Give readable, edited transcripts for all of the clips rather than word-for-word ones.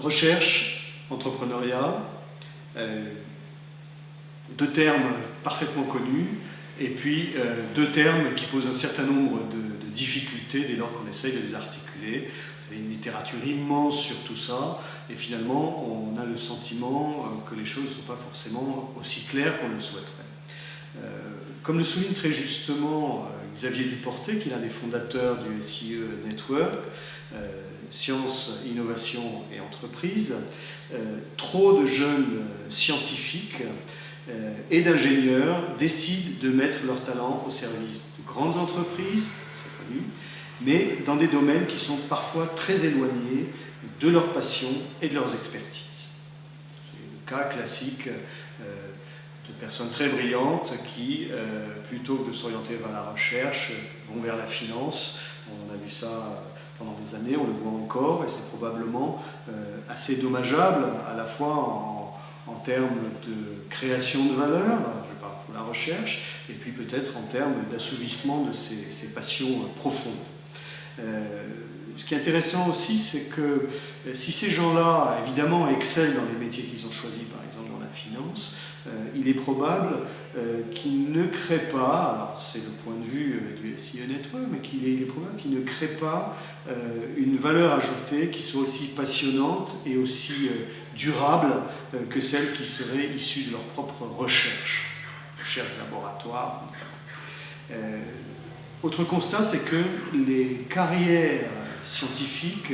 Recherche, entrepreneuriat, deux termes parfaitement connus, et puis deux termes qui posent un certain nombre de difficultés dès lors qu'on essaye de les articuler. Il y a une littérature immense sur tout ça, et finalement on a le sentiment que les choses ne sont pas forcément aussi claires qu'on le souhaiterait. Comme le souligne très justement Xavier Duportet, qui est l'un des fondateurs du SIE Network, Sciences, Innovation et Entreprise, trop de jeunes scientifiques et d'ingénieurs décident de mettre leur talent au service de grandes entreprises, c'est connu, mais dans des domaines qui sont parfois très éloignés de leur passion et de leurs expertises. C'est le cas classique de personnes très brillantes qui, plutôt que de s'orienter vers la recherche, vont vers la finance. On a vu ça pendant des années, on le voit encore, et c'est probablement assez dommageable, à la fois en termes de création de valeur, je parle pour la recherche, et puis peut-être en termes d'assouvissement de ces passions profondes. Ce qui est intéressant aussi, c'est que si ces gens-là, évidemment, excellent dans les métiers qu'ils ont choisis, par exemple dans la finance, il est probable qu'ils ne créent pas, alors c'est le point de vue du SIE Network, mais il est probable qu'ils ne créent pas une valeur ajoutée qui soit aussi passionnante et aussi durable que celle qui serait issue de leur propre recherche laboratoire notamment. Autre constat, c'est que les carrières scientifiques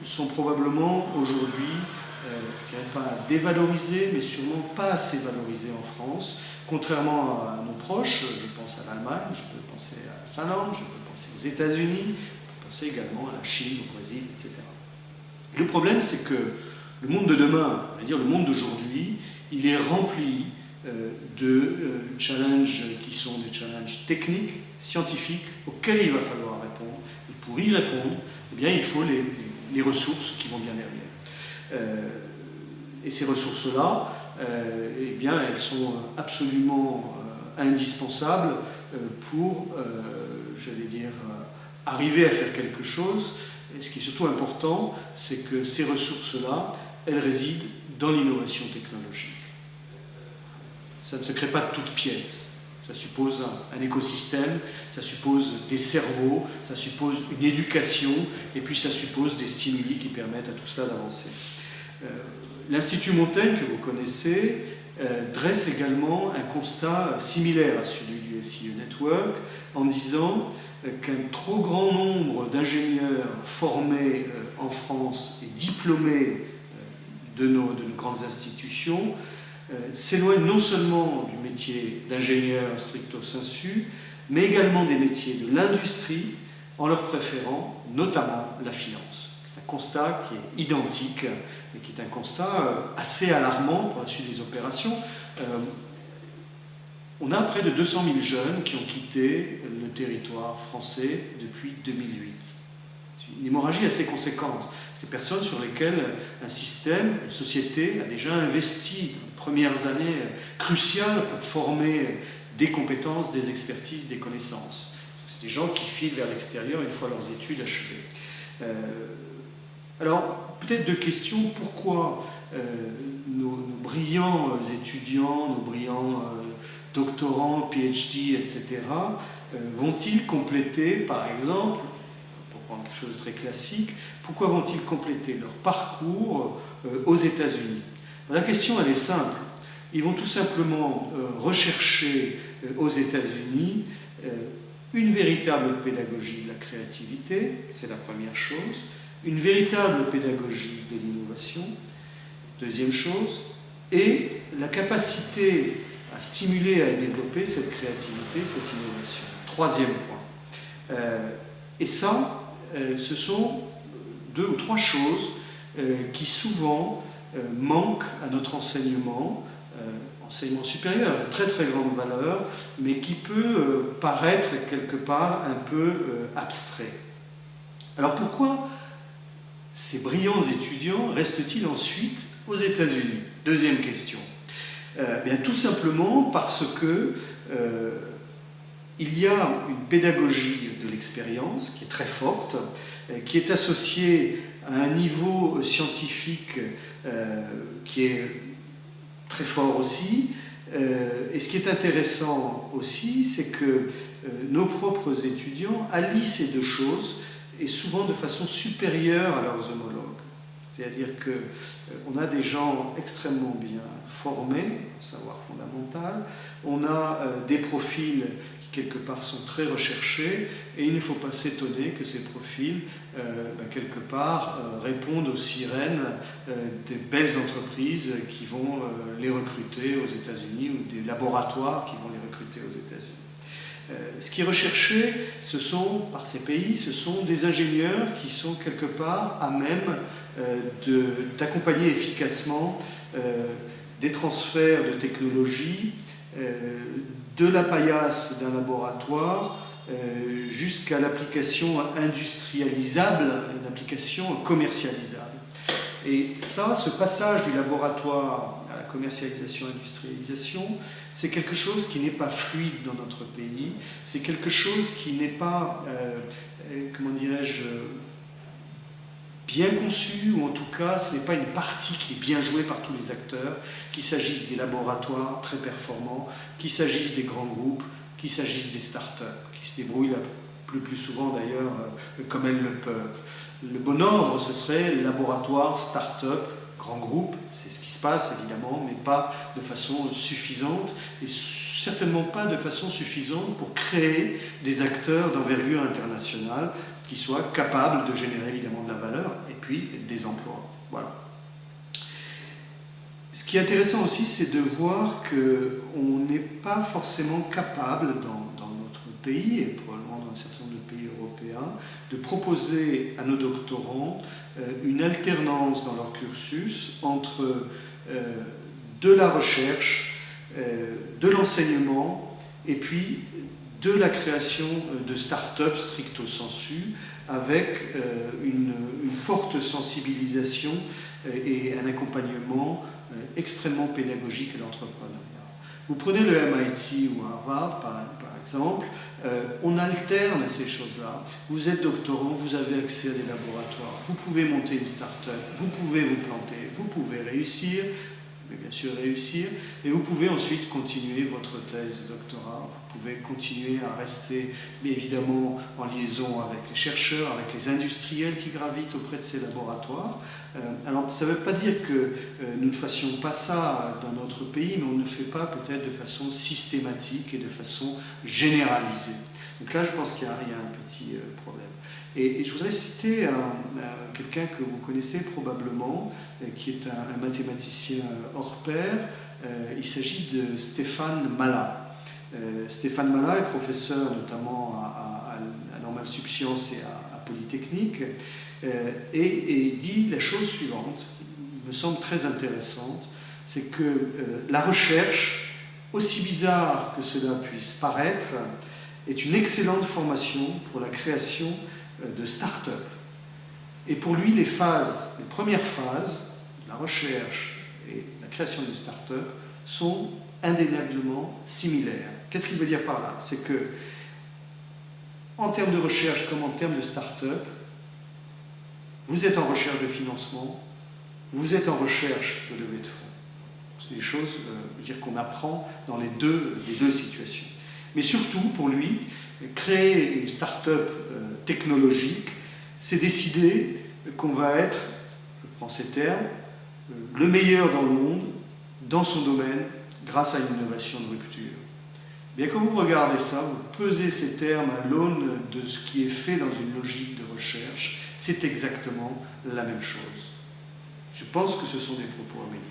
sont probablement aujourd'hui, je ne dirais pas dévalorisées, mais sûrement pas assez valorisées en France, contrairement à nos proches. Je pense à l'Allemagne, je peux penser à la Finlande, je peux penser aux États-Unis, je peux penser également à la Chine, au Brésil, etc. Le problème, c'est que le monde de demain, on va dire le monde d'aujourd'hui, il est rempli de challenges qui sont des challenges techniques, scientifiques, auxquels il va falloir répondre. Et pour y répondre, eh bien, il faut les ressources qui vont bien derrière. Et ces ressources-là, eh bien, elles sont absolument indispensables pour, j'allais dire, arriver à faire quelque chose. Et ce qui est surtout important, c'est que ces ressources-là, elles résident dans l'innovation technologique. Ça ne se crée pas de toutes pièces. Ça suppose un écosystème, ça suppose des cerveaux, ça suppose une éducation, et puis ça suppose des stimuli qui permettent à tout cela d'avancer. L'Institut Montaigne, que vous connaissez, dresse également un constat similaire à celui du SIE Network, en disant qu'un trop grand nombre d'ingénieurs formés en France et diplômés de nos grandes institutions s'éloignent non seulement du métier d'ingénieur stricto sensu, mais également des métiers de l'industrie, en leur préférant notamment la finance. C'est un constat qui est identique et qui est un constat assez alarmant pour la suite des opérations. On a près de 200 000 jeunes qui ont quitté le territoire français depuis 2008. C'est une hémorragie assez conséquente. C'est des personnes sur lesquelles un système, une société a déjà investi dans les premières années cruciales pour former des compétences, des expertises, des connaissances. C'est des gens qui filent vers l'extérieur une fois leurs études achevées. Alors, peut-être deux questions. Pourquoi nos brillants étudiants, nos brillants doctorants, PhD, etc., vont-ils compléter, par exemple, pour prendre quelque chose de très classique, pourquoi vont-ils compléter leur parcours aux États-Unis? La question, elle est simple. Ils vont tout simplement rechercher aux États-Unis une véritable pédagogie de la créativité, c'est la première chose, une véritable pédagogie de l'innovation, deuxième chose, et la capacité à stimuler, à développer cette créativité, cette innovation. Troisième point. Et ça, ce sont deux ou trois choses qui souvent manquent à notre enseignement supérieur, de très très grande valeur, mais qui peut paraître quelque part un peu abstrait. Alors pourquoi ces brillants étudiants restent-ils ensuite aux États-Unis? Deuxième question. Bien, tout simplement parce que il y a une pédagogie de l'expérience qui est très forte, qui est associée à un niveau scientifique qui est très fort aussi. Et ce qui est intéressant aussi, c'est que nos propres étudiants allient ces deux choses, et souvent de façon supérieure à leurs homologues. C'est-à-dire qu'on a des gens extrêmement bien formés, savoir fondamental, on a des profils qui quelque part sont très recherchés, et il ne faut pas s'étonner que ces profils, quelque part, répondent aux sirènes des belles entreprises qui vont les recruter aux États-Unis, ou des laboratoires qui vont les recruter aux États-Unis. Ce qui est recherché, par ces pays, ce sont des ingénieurs qui sont quelque part à même d'accompagner efficacement des transferts de technologie, de la paillasse d'un laboratoire jusqu'à l'application industrialisable, une application commercialisable. Et ça, ce passage du laboratoire à la commercialisation, industrialisation, c'est quelque chose qui n'est pas fluide dans notre pays, c'est quelque chose qui n'est pas, comment dirais-je, bien conçu, ou en tout cas, ce n'est pas une partie qui est bien jouée par tous les acteurs, qu'il s'agisse des laboratoires très performants, qu'il s'agisse des grands groupes, qu'il s'agisse des startups, qui se débrouillent le plus souvent d'ailleurs comme elles le peuvent. Le bon ordre, ce serait laboratoire, start-up, grand groupe, c'est ce qui se passe évidemment, mais pas de façon suffisante, et certainement pas de façon suffisante pour créer des acteurs d'envergure internationale qui soient capables de générer évidemment de la valeur et puis des emplois. Voilà. Ce qui est intéressant aussi, c'est de voir qu'on n'est pas forcément capable dans notre pays, et probablement dans un certain nombre de pays européens, de proposer à nos doctorants une alternance dans leur cursus entre de la recherche, de l'enseignement, et puis de la création de start-up stricto sensu, avec une forte sensibilisation et un accompagnement extrêmement pédagogique à l'entrepreneuriat. Vous prenez le MIT ou Harvard, par exemple, on alterne ces choses-là. Vous êtes doctorant, vous avez accès à des laboratoires, vous pouvez monter une start-up, vous pouvez vous planter, vous pouvez réussir, mais bien sûr réussir, et vous pouvez ensuite continuer votre thèse de doctorat, vous pouvez continuer à rester, mais évidemment, en liaison avec les chercheurs, avec les industriels qui gravitent auprès de ces laboratoires. Alors, ça ne veut pas dire que nous ne fassions pas ça dans notre pays, mais on ne le fait pas peut-être de façon systématique et de façon généralisée. Donc là, je pense qu'il y a un petit problème. Et je voudrais citer quelqu'un que vous connaissez probablement, qui est un mathématicien hors pair. Il s'agit de Stéphane Malat. Stéphane Malat est professeur notamment à Normale Sup Sciences et à Polytechnique, et dit la chose suivante, qui me semble très intéressante, c'est que la recherche, aussi bizarre que cela puisse paraître, est une excellente formation pour la création de start-up. Et pour lui, les premières phases, la recherche et la création de start-up, sont indéniablement similaires. Qu'est-ce qu'il veut dire par là? C'est que, en termes de recherche comme en termes de start-up, vous êtes en recherche de financement, vous êtes en recherche de levée de fonds. C'est des choses qu'on apprend dans les deux situations. Mais surtout, pour lui, créer une start-up technologique, c'est décider qu'on va être, je prends ces termes, le meilleur dans le monde, dans son domaine, grâce à une innovation de rupture. Bien, quand vous regardez ça, vous pesez ces termes à l'aune de ce qui est fait dans une logique de recherche, c'est exactement la même chose. Je pense que ce sont des propos à méditer.